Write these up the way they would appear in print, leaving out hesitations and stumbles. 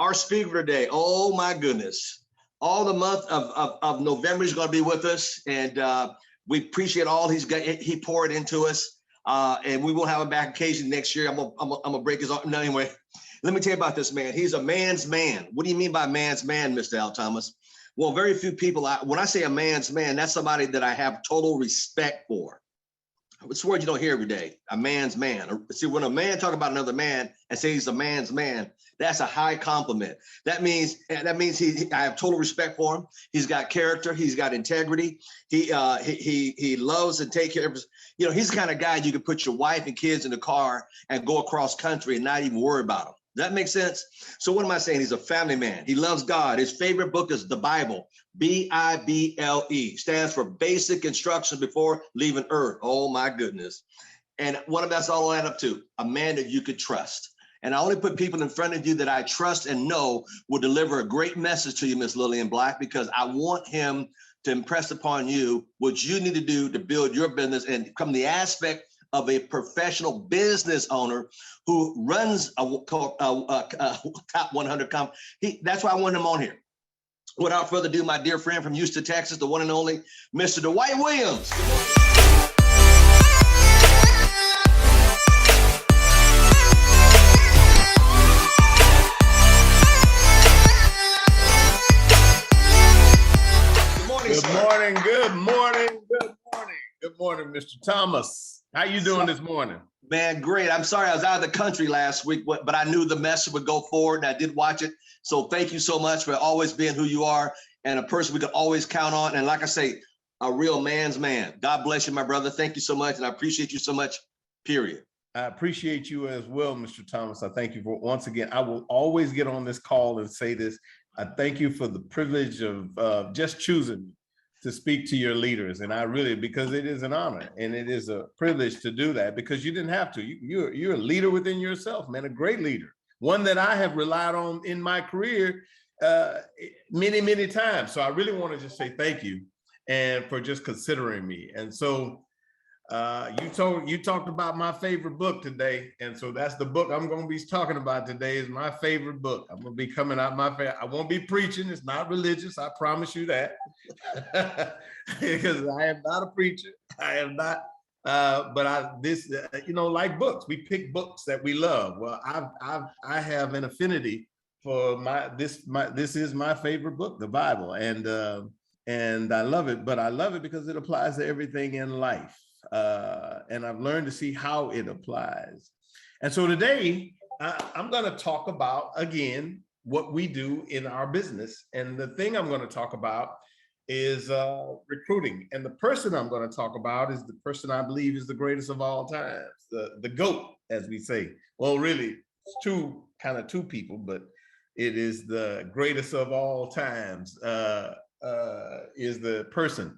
Our speaker today, oh my goodness, all the month of November is going to be with us, and we appreciate all he poured into us, and we will have him back occasionally next year. I'm gonna break his arm. No, anyway, let me tell you about this man. He's a man's man. What do you mean by man's man, Mr. Al Thomas? Well, very few people, when I say a man's man, that's somebody that I have total respect for. It's a word you don't hear every day, a man's man. See, when a man talk about another man and say he's a man's man, that's a high compliment. That means I have total respect for him. He's got character. He's got integrity. He loves and take care of his, he's the kind of guy you can put your wife and kids in the car and go across country and not even worry about them. Does that make sense? So what am I saying? He's a family man. He loves God. His favorite book is the Bible. Bible stands for basic instructions before leaving earth. Oh my goodness. And what that's all add up to? A man that you could trust. And I only put people in front of you that I trust and know will deliver a great message to you, Miss Lillian Black, because I want him to impress upon you what you need to do to build your business and become the aspect of a professional business owner who runs a top 100 company. That's why I want him on here. Without further ado, my dear friend from Houston, Texas, the one and only Mr. Dwight Williams. Good morning, Mr. Thomas. How you doing this morning? Man, great. I'm sorry I was out of the country last week, but I knew the message would go forward and I did watch it. So thank you so much for always being who you are and a person we can always count on. And like I say, a real man's man. God bless you, my brother. Thank you so much. And I appreciate you so much, period. I appreciate you as well, Mr. Thomas. I thank you for, once again, I will always get on this call and say this. I thank you for the privilege of just choosing to speak to your leaders. And I really, because it is an honor and it is a privilege to do that, because you didn't have to. You're a leader within yourself, man, a great leader. One that I have relied on in my career many, many times. So I really want to just say thank you and for just considering me. And so you talked about my favorite book today. And so that's the book I'm going to be talking about today is my favorite book. I'm going to be coming out I won't be preaching. It's not religious. I promise you that. Because I am not a preacher. I am not. Like books, we pick books that we love. Well, I have an affinity for this is my favorite book, the Bible. And I love it, but I love it because it applies to everything in life. And I've learned to see how it applies. And so today I'm going to talk about, again, what we do in our business. And the thing I'm going to talk about is recruiting. And the person I'm going to talk about is the person I believe is the greatest of all times, the GOAT, as we say. Well, really, it's two people, but it is the greatest of all times is the person.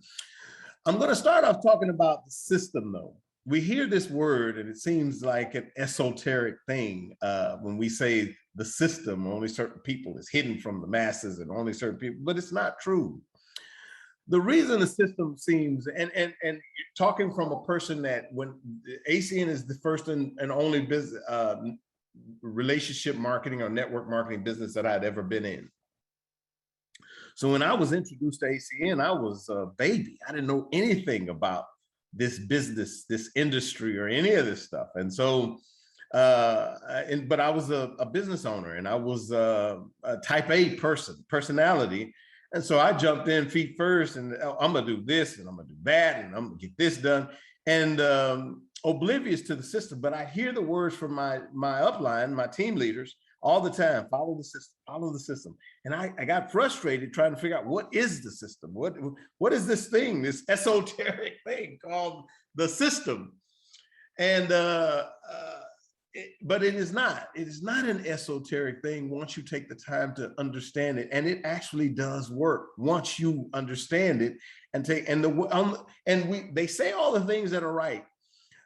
I'm going to start off talking about the system, though. We hear this word and it seems like an esoteric thing when we say the system, only certain people is hidden from the masses and only certain people, but it's not true. The reason the system seems, and you're talking from a person that when ACN is the first and only business, relationship marketing or network marketing business that I'd ever been in. So when I was introduced to ACN, I was a baby. I didn't know anything about this business, this industry, or any of this stuff. And so, but I was a business owner, and I was a type A personality. And so I jumped in feet first, and I'm gonna do this, and I'm gonna do that, and I'm gonna get this done, and oblivious to the system. But I hear the words from my upline, my team leaders, all the time: follow the system, follow the system. And I got frustrated trying to figure out what is the system? What is this thing, this esoteric thing called the system? And but it is not. It is not an esoteric thing once you take the time to understand it, and it actually does work once you understand it and take. And they say all the things that are right.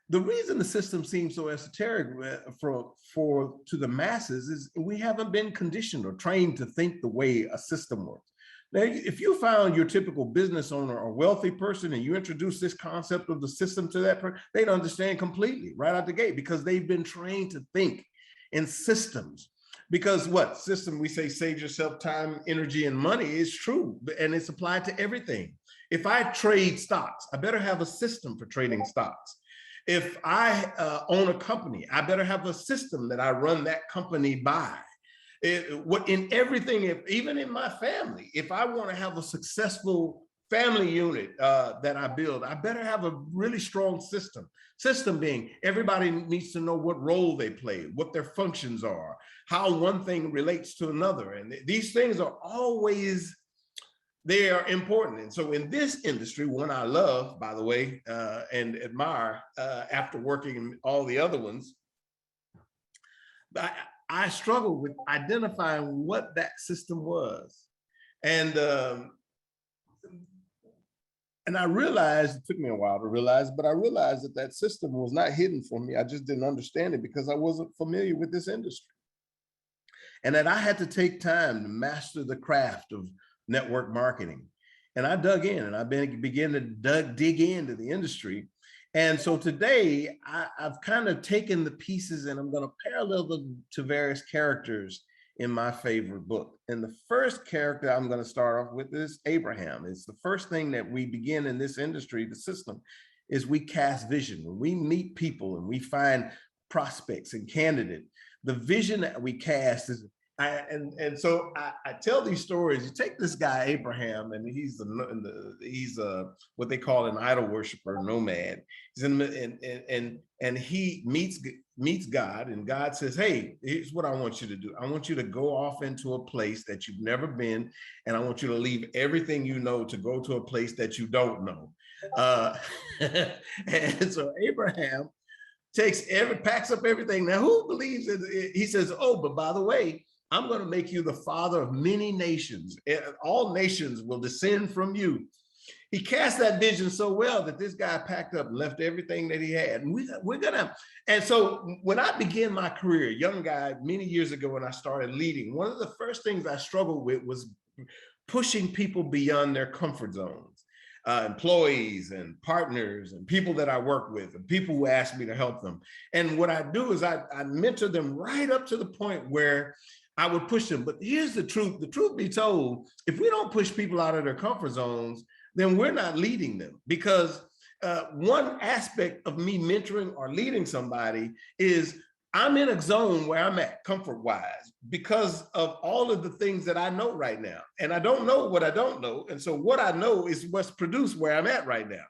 The reason the system seems so esoteric to the masses is we haven't been conditioned or trained to think the way a system works. Now, if you found your typical business owner or wealthy person and you introduce this concept of the system to that person, they'd understand completely right out the gate because they've been trained to think in systems. Because what system we say save yourself time, energy, and money is true, and it's applied to everything. If I trade stocks, I better have a system for trading stocks. If I own a company, I better have a system that I run that company by. In everything, even in my family, if I want to have a successful family unit that I build, I better have a really strong system. System being everybody needs to know what role they play, what their functions are, how one thing relates to another. And these things are always, they are important. And so in this industry, one I love, by the way, and admire after working in all the other ones, I struggled with identifying what that system was. And I realized, it took me a while to realize, but I realized that that system was not hidden from me. I just didn't understand it because I wasn't familiar with this industry. And that I had to take time to master the craft of network marketing. And I dug in and I began to dig into the industry. And so today I've kind of taken the pieces and I'm going to parallel them to various characters in my favorite book. And the first character I'm going to start off with is Abraham. It's the first thing that we begin in this industry, the system, is we cast vision. When we meet people and we find prospects and candidates, the vision that we cast is, so I tell these stories. You take this guy Abraham, and he's what they call an idol worshiper, nomad. He's and he meets God, and God says, "Hey, here's what I want you to do. I want you to go off into a place that you've never been, and I want you to leave everything you know to go to a place that you don't know." And so Abraham packs up everything. Now, who believes it? He says, "Oh, but by the way, I'm going to make you the father of many nations. All nations will descend from you." He cast that vision so well that this guy packed up and left everything that he had. And we're gonna. And so when I began my career, young guy, many years ago when I started leading, one of the first things I struggled with was pushing people beyond their comfort zones. Employees and partners and people that I work with and people who ask me to help them. And what I do is I mentor them right up to the point where I would push them. But here's the truth. The truth be told, if we don't push people out of their comfort zones, then we're not leading them. Because one aspect of me mentoring or leading somebody is I'm in a zone where I'm at comfort-wise because of all of the things that I know right now. And I don't know what I don't know. And so what I know is what's produced where I'm at right now.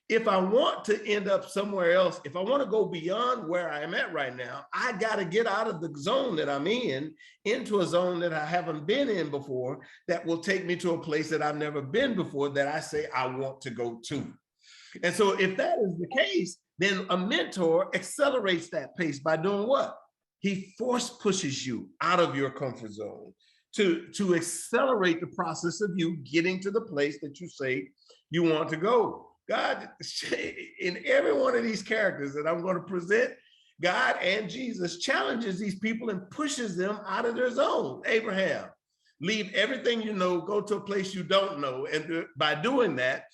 If I want to end up somewhere else, if I want to go beyond where I am at right now, I got to get out of the zone that I'm in into a zone that I haven't been in before that will take me to a place that I've never been before that I say I want to go to. And so if that is the case, then a mentor accelerates that pace by doing what? He force pushes you out of your comfort zone to accelerate the process of you getting to the place that you say you want to go. God, in every one of these characters that I'm going to present, God and Jesus challenges these people and pushes them out of their zone. Abraham, leave everything you know, go to a place you don't know. And by doing that,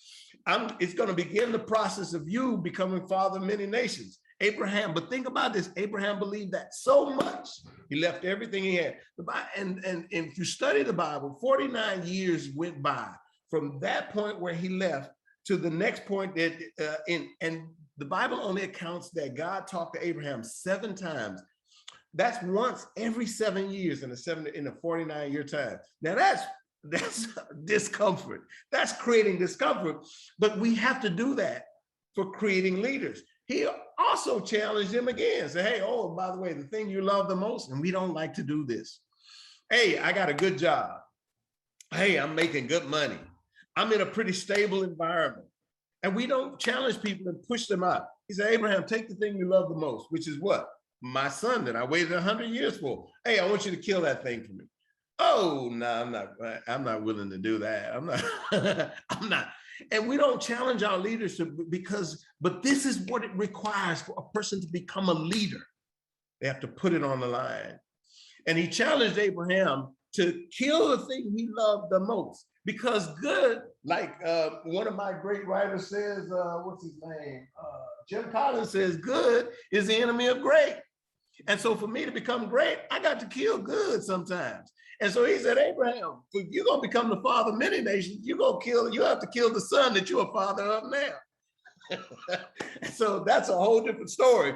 it's going to begin the process of you becoming father of many nations. Abraham, but think about this. Abraham believed that so much, he left everything he had. And if you study the Bible, 49 years went by from that point where he left to the next point that and the Bible only accounts that God talked to Abraham 7 times. That's once every 7 years in a 49-year time. Now that's discomfort. That's creating discomfort. But we have to do that for creating leaders. He also challenged him again. Say, hey, oh, by the way, the thing you love the most, and we don't like to do this. Hey, I got a good job. Hey, I'm making good money. I'm in a pretty stable environment. And we don't challenge people and push them out. He said, Abraham, take the thing you love the most, which is what? My son that I waited 100 years for. Hey, I want you to kill that thing for me. Oh, no, I'm not willing to do that. I'm not. And we don't challenge our leaders but this is what it requires for a person to become a leader. They have to put it on the line. And he challenged Abraham to kill the thing he loved the most. Because good, like one of my great writers says, what's his name? Jim Collins says, good is the enemy of great. And so for me to become great, I got to kill good sometimes. And so he said, Abraham, if you're going to become the father of many nations, you have to kill the son that you're a father of now. So that's a whole different story.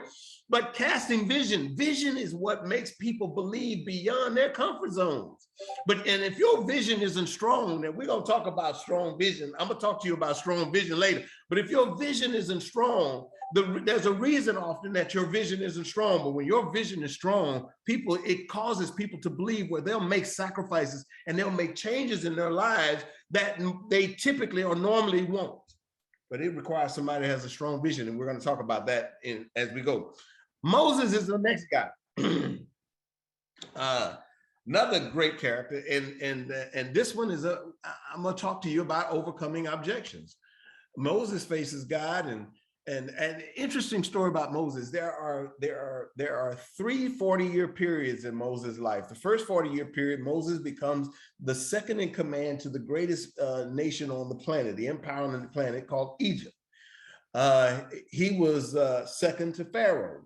But casting vision is what makes people believe beyond their comfort zones. And if your vision isn't strong, and we're going to talk about strong vision, I'm going to talk to you about strong vision later. But if your vision isn't strong, there's a reason often that your vision isn't strong. But when your vision is strong, it causes people to believe where they'll make sacrifices and they'll make changes in their lives that they typically or normally won't. But it requires somebody who has a strong vision, and we're going to talk about that as we go. Moses is the next guy. Another great character, and this one is I'm going to talk to you about overcoming objections. Moses faces God, and an interesting story about Moses. There are 3 40-year periods in Moses' life. The first 40-year period, Moses becomes the second in command to the greatest nation on the planet, the empire on the planet called Egypt. He was second to Pharaoh,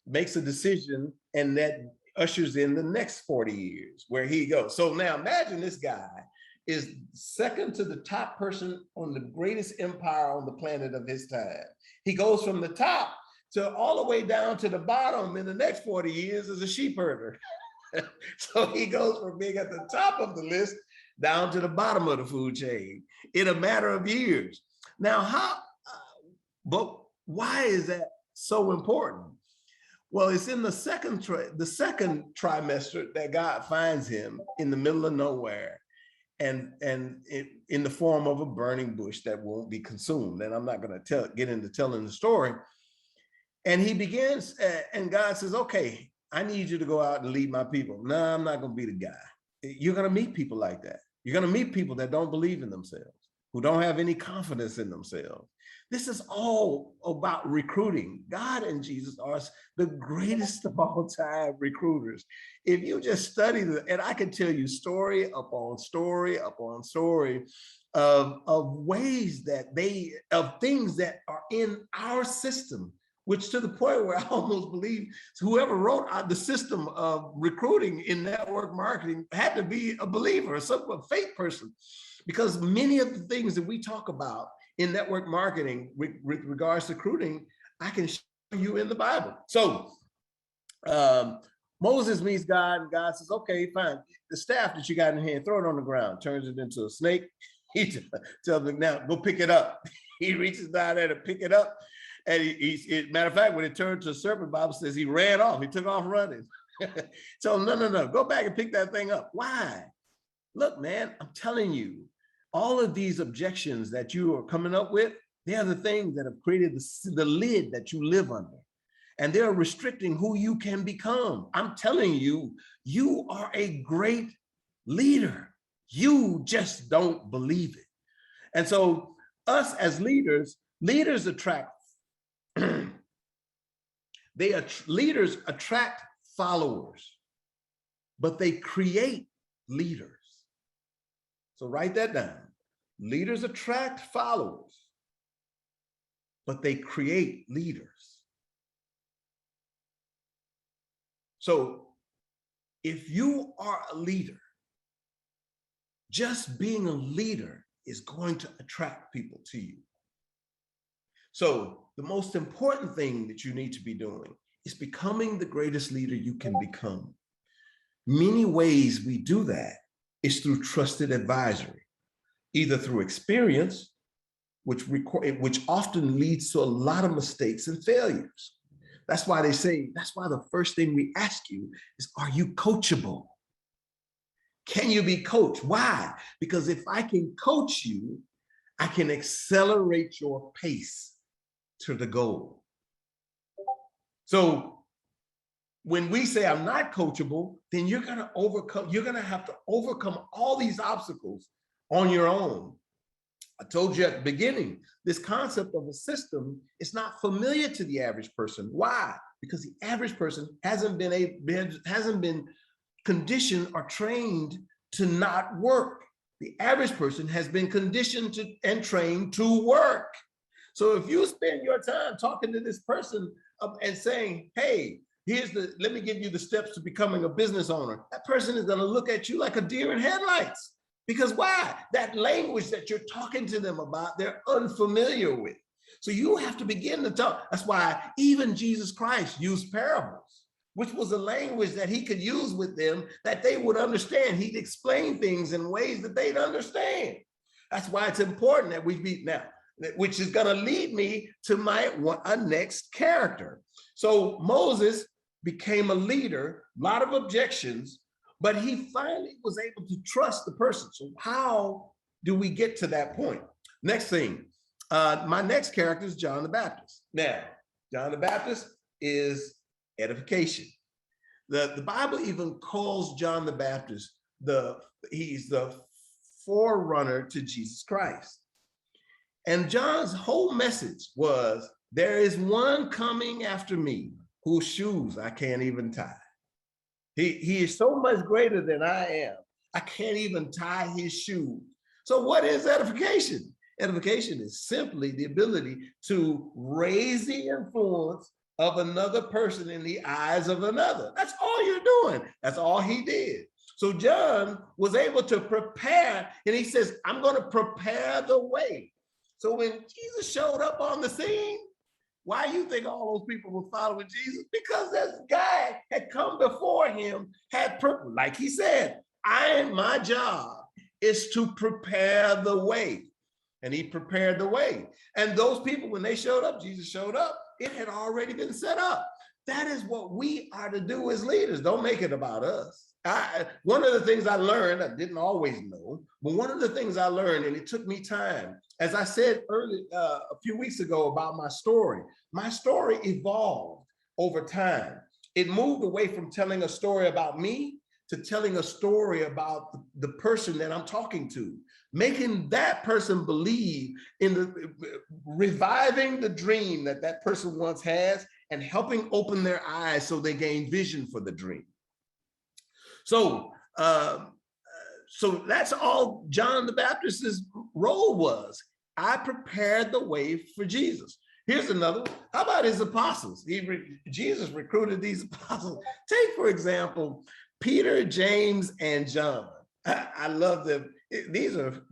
makes a decision, and that ushers in the next 40 years where he goes. So now imagine this guy is second to the top person on the greatest empire on the planet of his time. He goes from the top to all the way down to the bottom in the next 40 years as a sheep herder. So he goes from being at the top of the list down to the bottom of the food chain in a matter of years. Now, but why is that so important? Well, it's in the second trimester that God finds him in the middle of nowhere, and in the form of a burning bush that won't be consumed. And I'm not going to get into telling the story. And he begins, and God says, okay, I need you to go out and lead my people. No, I'm not going to be the guy. You're going to meet people like that. You're going to meet people that don't believe in themselves, who don't have any confidence in themselves. This is all about recruiting. God and Jesus are the greatest of all time recruiters. If you just study and I can tell you story upon story upon story of ways of things that are in our system, which to the point where I almost believe whoever wrote the system of recruiting in network marketing had to be a believer, a faith person, because many of the things that we talk about in network marketing with regards to recruiting, I can show you in the Bible. So Moses meets God, and God says, okay, fine. The staff that you got in hand, throw it on the ground, turns it into a snake. He tells him, now go pick it up. He reaches down there to pick it up. And matter of fact, when it turned to a serpent, the Bible says he ran off. He took off running. So no, go back and pick that thing up. Why? Look, man, I'm telling you, all of these objections that you are coming up with, they are the things that have created the lid that you live under. And they're restricting who you can become. I'm telling you, you are a great leader. You just don't believe it. And so us as leaders attract, leaders attract followers, but they create leaders. So write that down. Leaders attract followers, but they create leaders. So if you are a leader, just being a leader is going to attract people to you. So the most important thing that you need to be doing is becoming the greatest leader you can become. Many ways we do that is through trusted advisory, either through experience, which often leads to a lot of mistakes and failures. That's why the first thing we ask you is, are you coachable? Can you be coached? Why? Because if I can coach you, I can accelerate your pace to the goal. So when we say I'm not coachable, then you're going to have to overcome all these obstacles on your own. I told you at the beginning, this concept of a system is not familiar to the average person. Why? Because the average person hasn't been conditioned or trained to not work. The average person has been conditioned and trained to work. So if you spend your time talking to this person and saying, hey, let me give you the steps to becoming a business owner. That person is going to look at you like a deer in headlights. Because why? That language that you're talking to them about, they're unfamiliar with. So you have to begin to talk. That's why even Jesus Christ used parables, which was a language that he could use with them that they would understand. He'd explain things in ways that they'd understand. That's why it's important that we be now, which is going to lead me to my next character. So Moses became a leader, a lot of objections, but he finally was able to trust the person. So how do we get to that point? Next thing, my next character is John the Baptist. Now, John the Baptist is edification. The Bible even calls John the Baptist, he's the forerunner to Jesus Christ. And John's whole message was, there is one coming after me whose shoes I can't even tie. He is so much greater than I am. I can't even tie his shoes. So what is edification? Edification is simply the ability to raise the influence of another person in the eyes of another. That's all you're doing. That's all he did. So John was able to prepare, and he says, I'm going to prepare the way. So when Jesus showed up on the scene, why you think all those people were following Jesus? Because this guy had come before him, had purpose. Like he said, my job is to prepare the way. And he prepared the way. And those people, when they showed up, Jesus showed up, it had already been set up. That is what we are to do as leaders. Don't make it about us. One of the things I learned, I didn't always know, but one of the things I learned, and it took me time, as I said earlier, a few weeks ago about my story evolved over time. It moved away from telling a story about me to telling a story about the person that I'm talking to, making that person believe in reviving the dream that person once has and helping open their eyes so they gain vision for the dream. So that's all John the Baptist's role was. I prepared the way for Jesus. Here's another one. How about his apostles? Jesus recruited these apostles. Take, for example, Peter, James, and John. I love them. These are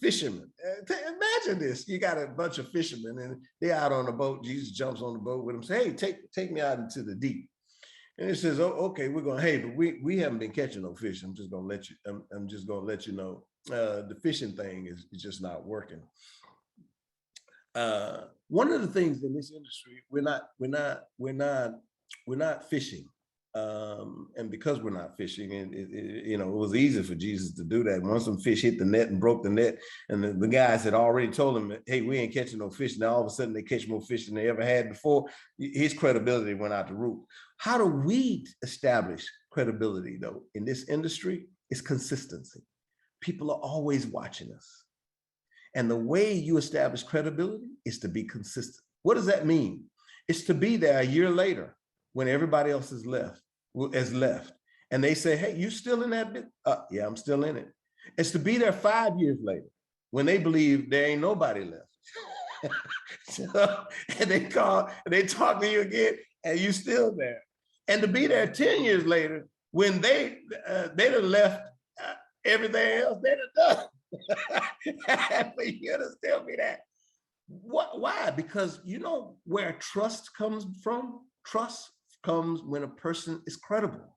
fishermen. Imagine this. You got a bunch of fishermen and they're out on a boat. Jesus jumps on the boat with them, say, hey, take me out into the deep. And it says, oh, okay, we're going, hey, but we haven't been catching no fish. I'm just going to let you know, the fishing thing is just not working. One of the things in this industry, we're not fishing. And because we're not fishing, and it was easy for Jesus to do that. Once some fish hit the net and broke the net, and the guys had already told him, hey, we ain't catching no fish. Now all of a sudden they catch more fish than they ever had before. His credibility went out the roof. How do we establish credibility though in this industry? It's consistency. People are always watching us. And the way you establish credibility is to be consistent. What does that mean? It's to be there a year later when everybody else has left, and they say, hey, you still in that bit? Yeah, I'm still in it. It's to be there 5 years later when they believe there ain't nobody left. And they call, and they talk to you again, and you still there. And to be there 10 years later when they done left everything else they done done. For you to still be there. Why? Because you know where trust comes from? Trust comes when a person is credible.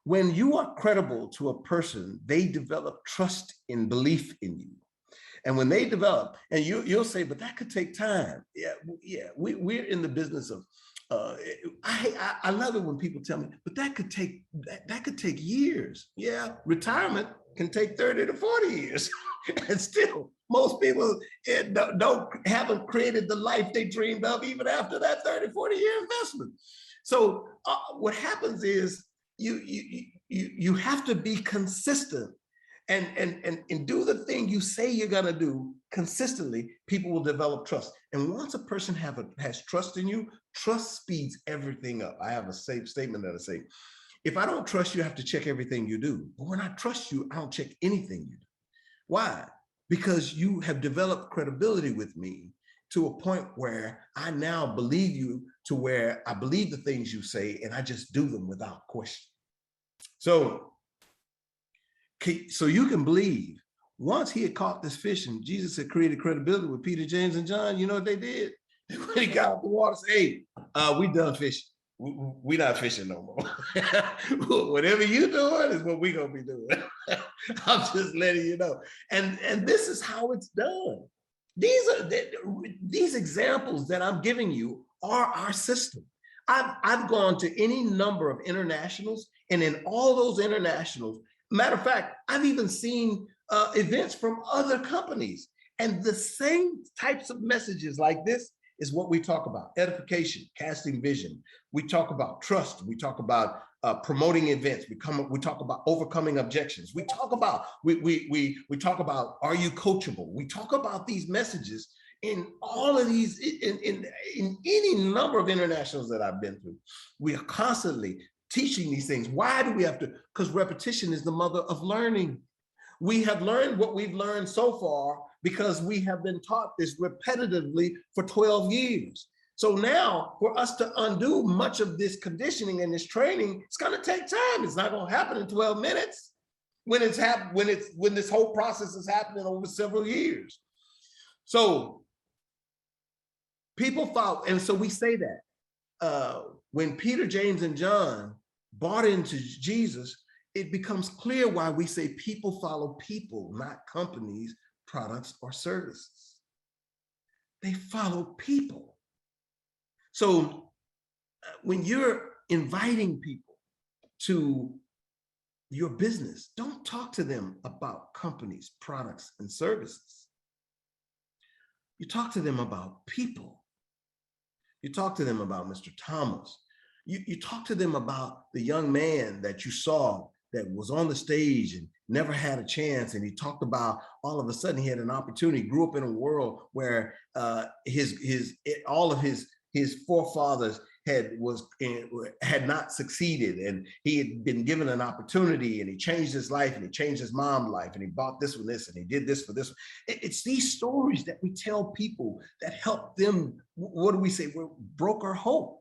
When you are credible to a person, they develop trust and belief in you. And when they develop, and you'll say, but that could take time. Yeah, we're in the business of, I love it when people tell me, but that could take years. Yeah, retirement can take 30 to 40 years. And still, most people haven't created the life they dreamed of even after that 30, 40 year investment. So what happens is you have to be consistent and do the thing you say you're gonna do consistently. People will develop trust. And once a person has trust in you, trust speeds everything up. I have a safe statement that I say, if I don't trust you, I have to check everything you do. But when I trust you, I don't check anything you do. Why? Because you have developed credibility with me. to a point where I now believe you, to where I believe the things you say and I just do them without question. So you can believe, once he had caught this fish and Jesus had created credibility with Peter, James, and John, you know what they did? When he got out the water, said, hey, we done fishing. We not fishing no more. Whatever you doing is what we gonna be doing. I'm just letting you know. And this is how it's done. These examples that I'm giving you are our system. I've gone to any number of internationals, and in all those internationals, matter of fact, I've even seen events from other companies, and the same types of messages like this is what we talk about: edification, casting vision. We talk about trust. We talk about promoting events. We talk about overcoming objections. We talk about we talk about, are you coachable? We talk about these messages in all of these, in any number of internationals that I've been through. We are constantly teaching these things. Why do we have to? Because repetition is the mother of learning. We have learned what we've learned so far because we have been taught this repetitively for 12 years. So now, for us to undo much of this conditioning and this training, it's going to take time. It's not going to happen in 12 minutes when this whole process is happening over several years. So people follow, and so we say that when Peter, James, and John bought into Jesus, it becomes clear why we say people follow people, not companies, products, or services. They follow people. So when you're inviting people to your business, don't talk to them about companies, products, and services. You talk to them about people. You talk to them about Mr. Thomas. You talk to them about the young man that you saw that was on the stage and never had a chance, and he talked about all of a sudden he had an opportunity, grew up in a world where all of his forefathers had not succeeded, and he had been given an opportunity, and he changed his life, and he changed his mom's life, and he bought this one, this, and he did this for this one. It's these stories that we tell people that help them. What do we say? We broke our hope.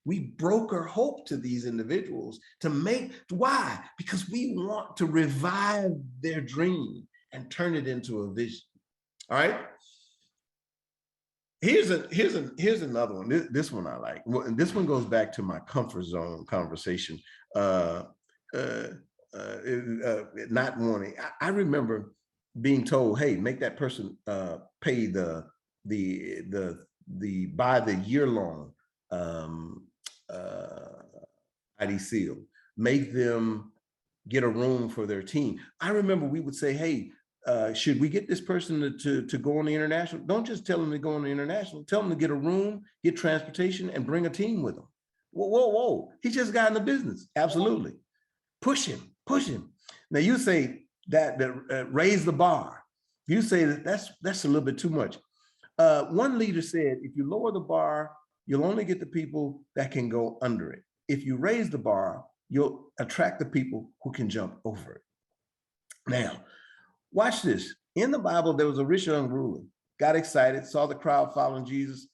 We broker hope to these individuals to make, why? Because we want to revive their dream and turn it into a vision. All right. Here's another one. This one I like. This one goes back to my comfort zone conversation. Not wanting. I remember being told, "Hey, make that person pay the buy the year long ID seal. Make them get a room for their team." I remember we would say, "Hey, should we get this person to go on the international?" Don't just tell them to go on the international. Tell them to get a room, get transportation, and bring a team with them. Whoa. He just got in the business. Absolutely. Push him. Now you say that raise the bar. You say that's a little bit too much. One leader said, if you lower the bar, you'll only get the people that can go under it. If you raise the bar, you'll attract the people who can jump over it. Now, watch this. In the Bible, there was a rich young ruler, got excited, saw the crowd following Jesus.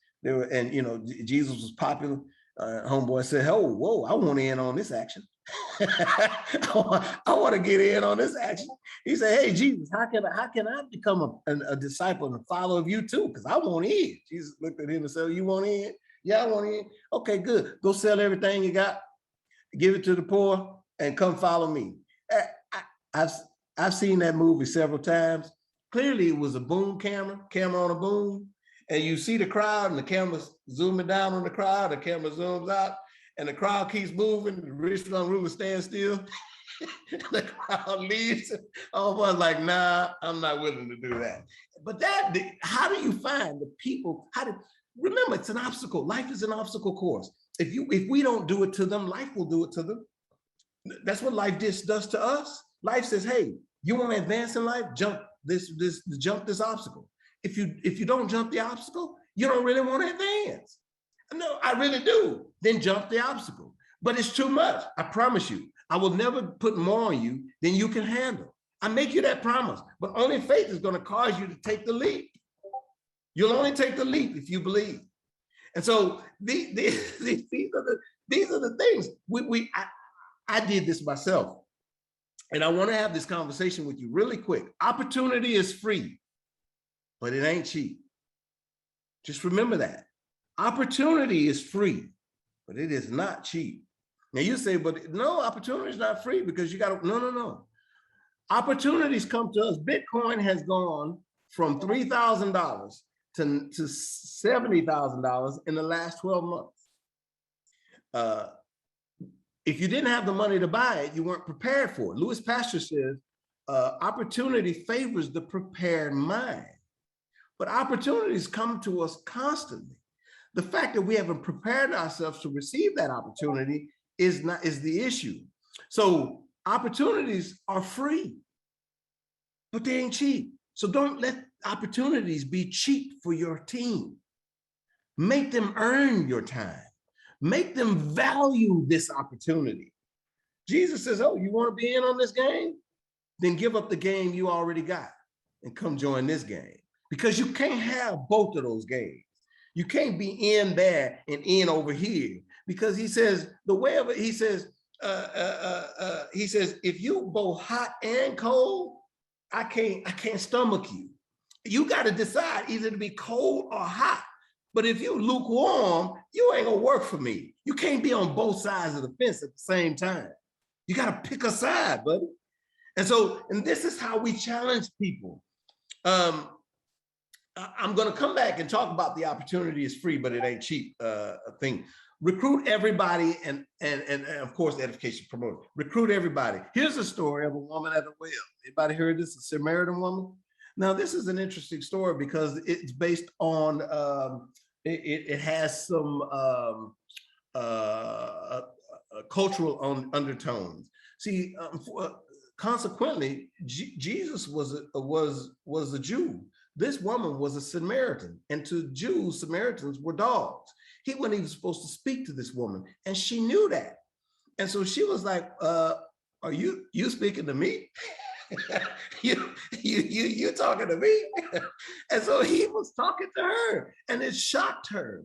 Jesus was popular. Homeboy said, whoa, I want in on this action. I want to get in on this action. He said, "Hey, Jesus, how can I become a disciple and a follower of you too? Because I want in." Jesus looked at him and said, "You want in?" "Yeah, I want in." "Okay, good. Go sell everything you got, give it to the poor, and come follow me." I've seen that movie several times. Clearly, it was a boom camera on a boom, and you see the crowd, and the camera's zooming down on the crowd. The camera zooms out, and the crowd keeps moving. The rich young ruler stands still. The crowd leaves. Almost like, nah, I'm not willing to do that. But how do you find the people? Remember, it's an obstacle. Life is an obstacle course. If we don't do it to them, life will do it to them. That's what life does to us. Life says, "Hey, you want to advance in life? Jump this obstacle." If you don't jump the obstacle, you don't really want to advance. "No, I really do." Then jump the obstacle. But it's too much. I promise you, I will never put more on you than you can handle. I make you that promise. But only faith is going to cause you to take the leap. You'll only take the leap if you believe. And so these are the things I did this myself. And I want to have this conversation with you really quick. Opportunity is free, but it ain't cheap. Just remember that. Opportunity is free, but it is not cheap. Now you say, but no, opportunity is not free because you got to, no. Opportunities come to us. Bitcoin has gone from $3,000 to $70,000 in the last 12 months. If you didn't have the money to buy it, you weren't prepared for it. Louis Pasteur says, opportunity favors the prepared mind. But opportunities come to us constantly. The fact that we haven't prepared ourselves to receive that opportunity is the issue. So opportunities are free, but they ain't cheap. So don't let opportunities be cheap for your team. Make them earn your time. Make them value this opportunity. Jesus says, oh, you want to be in on this game? Then give up the game you already got and come join this game. Because you can't have both of those games. You can't be in there and in over here. Because he says, the way of it, he says, if you both hot and cold, I can't stomach you. You got to decide either to be cold or hot. But if you lukewarm, you ain't gonna work for me. You can't be on both sides of the fence at the same time. You got to pick a side, buddy. And this is how we challenge people. I'm going to come back and talk about the opportunity is free, but it ain't cheap thing. Recruit everybody, and of course, edification promoted. Recruit everybody. Here's a story of a woman at a well. Anybody heard this? A Samaritan woman. Now, this is an interesting story because it's based on. It has some cultural undertones. See, consequently, Jesus was a Jew. This woman was a Samaritan, and to Jews, Samaritans were dogs. He wasn't even supposed to speak to this woman, and she knew that. And so she was like, "Are you speaking to me? you talking to me?" And so he was talking to her, and it shocked her.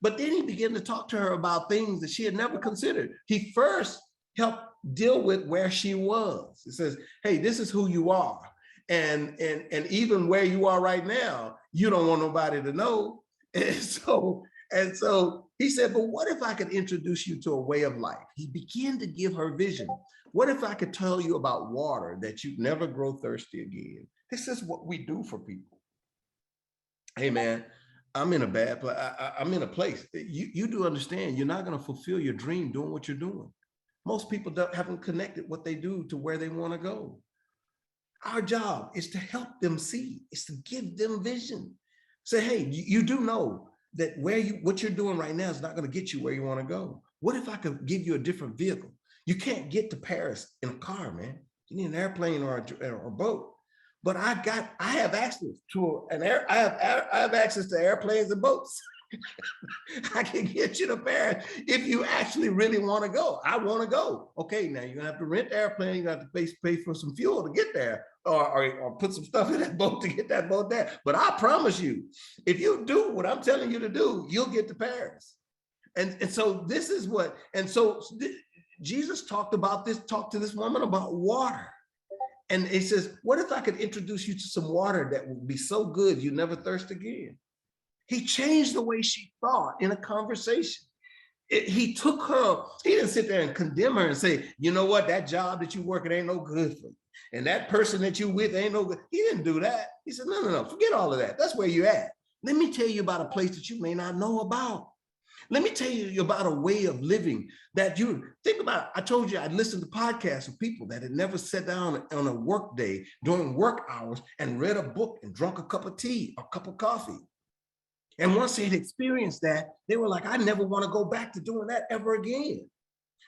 But then he began to talk to her about things that she had never considered. He first helped deal with where she was. He says, "Hey, this is who you are. And even where you are right now, you don't want nobody to know." And so he said, "But what if I could introduce you to a way of life?" He began to give her vision. What if I could tell you about water that you'd never grow thirsty again? This is what we do for people. Hey, man, I'm in a bad place. I'm in a place. You do understand you're not going to fulfill your dream doing what you're doing. Most people haven't connected what they do to where they want to go. Our job is to help them see, is to give them vision. Say, hey, you do know that what you're doing right now is not going to get you where you want to go. What if I could give you a different vehicle? You can't get to Paris in a car, man. You need an airplane or a boat. But I have access to I have access to airplanes and boats. I can get you to Paris if you actually really want to go. I want to go. Okay, now you're gonna have to rent the airplane. You have to pay for some fuel to get there, or put some stuff in that boat to get that boat there. But I promise you, if you do what I'm telling you to do, you'll get to Paris. And so this is what. And so Jesus talked to this woman about water. And he says, what if I could introduce you to some water that would be so good you never thirst again? He changed the way she thought in a conversation. He took her, he didn't sit there and condemn her and say, you know what, that job that you work at ain't no good for you. And that person that you with ain't no good. He didn't do that. He said, no, forget all of that. That's where you're at. Let me tell you about a place that you may not know about. Let me tell you about a way of living that you think about. I told you I'd listened to podcasts of people that had never sat down on a work day during work hours and read a book and drunk a cup of tea or a cup of coffee. And once they had experienced that, they were like, I never want to go back to doing that ever again.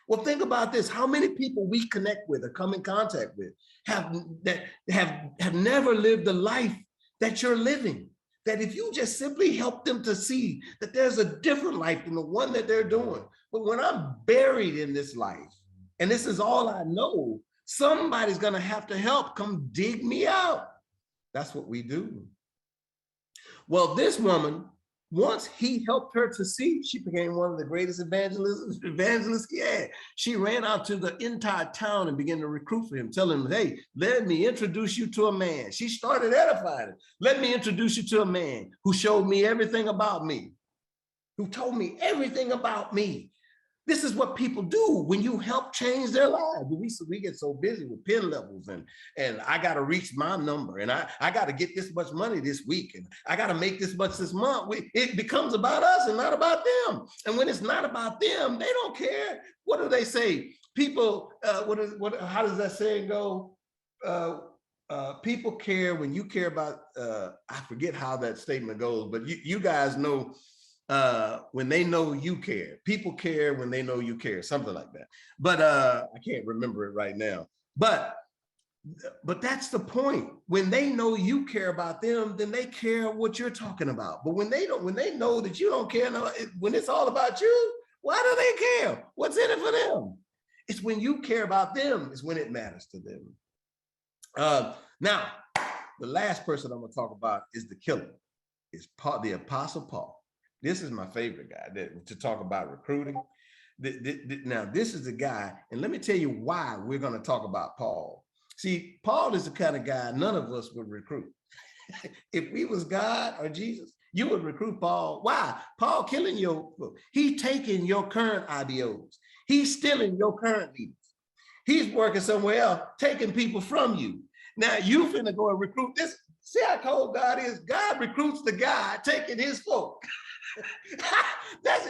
Well, think about this. How many people we connect with or come in contact with have never lived the life that you're living? That if you just simply help them to see that there's a different life than the one that they're doing. But when I'm buried in this life, and this is all I know, somebody's going to have to help come dig me out. That's what we do. Well, this woman, once he helped her to see, she became one of the greatest evangelists he had. She ran out to the entire town and began to recruit for him, telling him, hey, let me introduce you to a man. She started edifying him. Let me introduce you to a man who showed me everything about me, who told me everything about me. This is what people do when you help change their lives. We get so busy with pen levels and I got to reach my number and I got to get this much money this week and I got to make this much this month. It becomes about us and not about them. And when it's not about them, they don't care. What do they say? People, how does that saying go? People care when you care about, I forget how that statement goes, but you guys know, when they know you care. People care when they know you care, something like that. But I can't remember it right now. But that's the point. When they know you care about them, then they care what you're talking about. But when they know that you don't care, when it's all about you, why do they care? What's in it for them? It's when you care about them is when it matters to them. Now, the last person I'm going to talk about is the killer. It's the Apostle Paul. This is my favorite guy to talk about recruiting. Now, this is the guy, and let me tell you why we're going to talk about Paul. See, Paul is the kind of guy none of us would recruit. If we was God or Jesus, you would recruit Paul. Why? Paul killing he's taking your current IBOs. He's stealing your current leaders. He's working somewhere else, taking people from you. Now, you finna go and recruit this. See how cold God is? God recruits the guy taking his folk.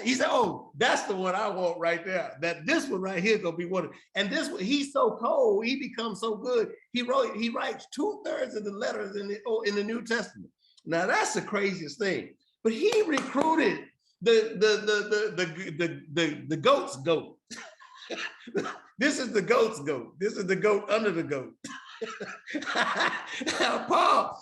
He said, oh, that's the one I want right there. That this one right here is gonna be one. And this one, he's so cold, he becomes so good. He writes 2/3 of the letters in the New Testament. Now that's the craziest thing. But he recruited the goat's goat. This is the goat's goat. This is the goat under the goat. Paul,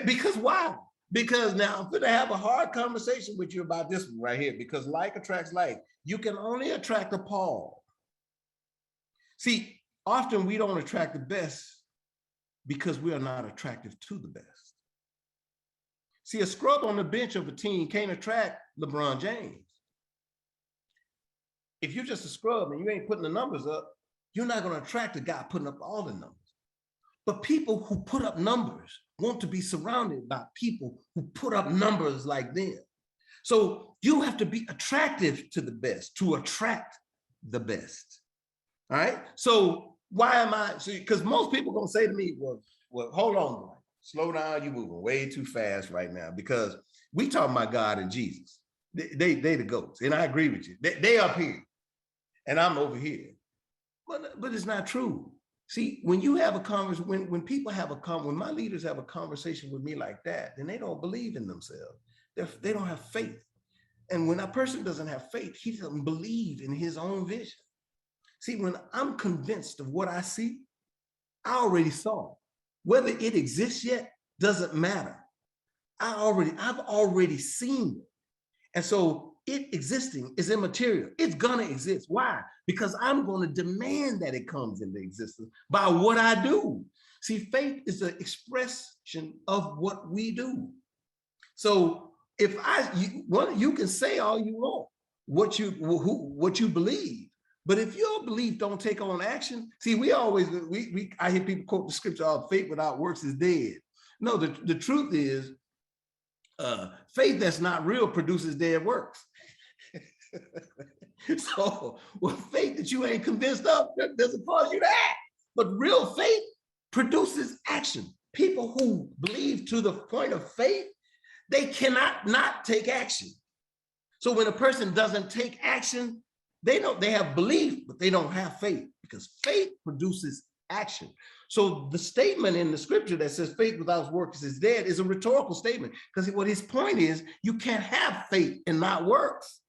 because why? Because now I'm going to have a hard conversation with you about this one right here, because like attracts like. You can only attract a Paul. See, often we don't attract the best because we are not attractive to the best. See, a scrub on the bench of a team can't attract LeBron James. If you're just a scrub and you ain't putting the numbers up, you're not going to attract a guy putting up all the numbers. But people who put up numbers want to be surrounded by people who put up numbers like them. So you have to be attractive to the best to attract the best. All right. So why am I? Because most people are going to say to me, well, hold on, Dwight. Slow down. You're moving way too fast right now, because we talking about God and Jesus. They the goats. And I agree with you. They up here and I'm over here. But it's not true. See, when you have a conversation, when people have when my leaders have a conversation with me like that, then they don't believe in themselves. They don't have faith. And when a person doesn't have faith, he doesn't believe in his own vision. See, when I'm convinced of what I see, I already saw it. Whether it exists yet doesn't matter. I've already seen it. And so it existing is immaterial. It's gonna exist. Why? Because I'm gonna demand that it comes into existence by what I do. See, faith is an expression of what we do. So if you can say all you want, what you believe, but if your belief don't take on action, see, I hear people quote the scripture, "All faith without works is dead." No, the truth is, faith that's not real produces dead works. So with faith that you ain't convinced of, that doesn't cause you to act. But real faith produces action. People who believe to the point of faith, they cannot not take action. So when a person doesn't take action, they have belief, but they don't have faith, because faith produces action. So the statement in the scripture that says faith without works is dead is a rhetorical statement, because what his point is, you can't have faith and not works.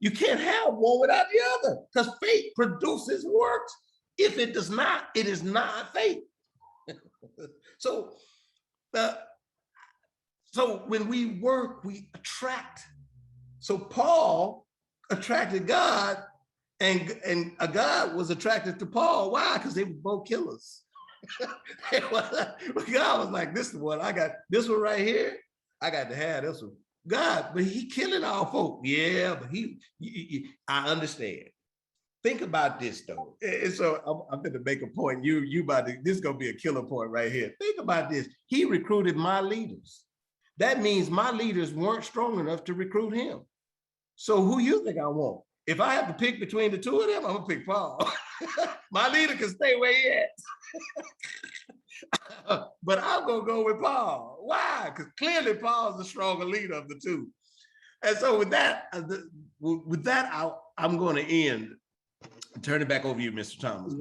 You can't have one without the other, because faith produces works. If it does not, it is not faith. So when we work, we attract. So Paul attracted God, and God was attracted to Paul. Why? Because they were both killers. God was like, this is what I got. This one right here, I got to have this one. God, but he killing all folk. Yeah, but I understand. Think about this though. And so I'm going to make a point. You about to, this is going to be a killer point right here. Think about this. He recruited my leaders. That means my leaders weren't strong enough to recruit him. So who you think I want? If I have to pick between the two of them, I'm gonna pick Paul. My leader can stay where he at. But I'm gonna go with Paul. Why? Because clearly Paul's the stronger leader of the two. And so with that, I'm going to end. Turn it back over to you, Mr. Thomas.